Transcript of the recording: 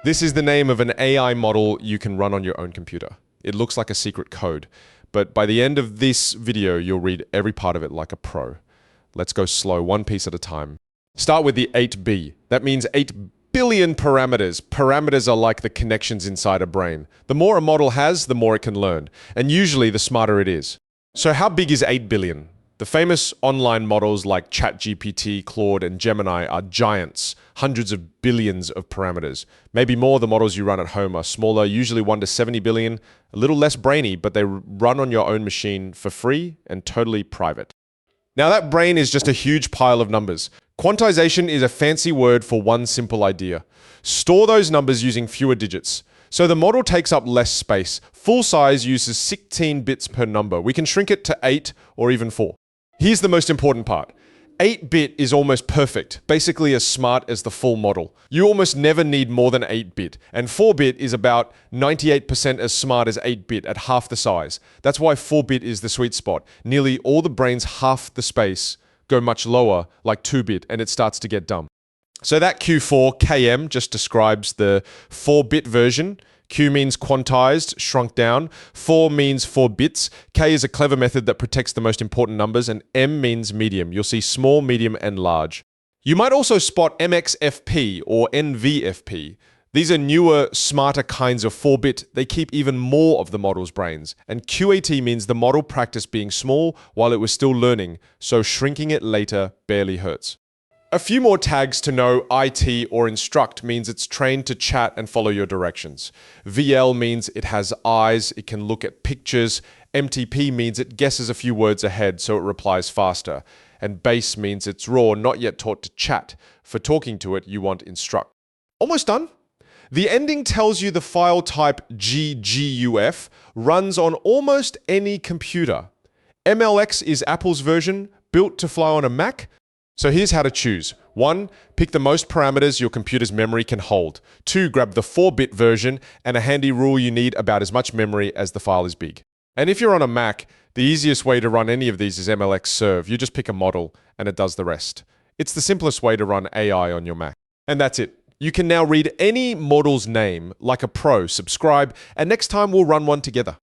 This is the name of an AI model you can run on your own computer. It looks like a secret code, but by the end of this video, you'll read every part of it like a pro. Let's go slow, one piece at a time. Start with the 8B. That means 8 billion parameters. Parameters are like the connections inside a brain. The more a model has, the more it can learn, and usually the smarter it is. So how big is 8 billion? The famous online models like ChatGPT, Claude, and Gemini are giants, hundreds of billions of parameters. Maybe more. The models you run at home are smaller, usually 1 to 70 billion, a little less brainy, but they run on your own machine for free and totally private. Now that brain is just a huge pile of numbers. Quantization is a fancy word for one simple idea. Store those numbers using fewer digits. So the model takes up less space. Full size uses 16 bits per number. We can shrink it to 8 or even 4. Here's the most important part. 8-bit is almost perfect, basically as smart as the full model. You almost never need more than 8-bit, and 4-bit is about 98% as smart as 8-bit at half the size. That's why 4-bit is the sweet spot. Nearly all the brains half the space go much lower, like 2-bit, and it starts to get dumb. So that Q4, KM, just describes the 4-bit version. Q means quantized, shrunk down. 4 means 4 bits. K is a clever method that protects the most important numbers, and M means medium. You'll see small, medium, and large. You might also spot MXFP or NVFP. These are newer, smarter kinds of 4-bit. They keep even more of the model's brains. And QAT means the model practiced being small while it was still learning, so shrinking it later barely hurts. A few more tags to know. IT or Instruct means it's trained to chat and follow your directions. VL means it has eyes, it can look at pictures. MTP means it guesses a few words ahead, so it replies faster. And Base means it's raw, not yet taught to chat. For talking to it, you want Instruct. Almost done. The ending tells you the file type GGUF runs on almost any computer. MLX is Apple's version, built to fly on a Mac. So here's how to choose. 1, pick the most parameters your computer's memory can hold. 2, grab the 4-bit version, and a handy rule: you need about as much memory as the file is big. And if you're on a Mac, the easiest way to run any of these is mlx-serve. You just pick a model and it does the rest. It's the simplest way to run AI on your Mac. And that's it. You can now read any model's name like a pro, subscribe, and next time we'll run one together.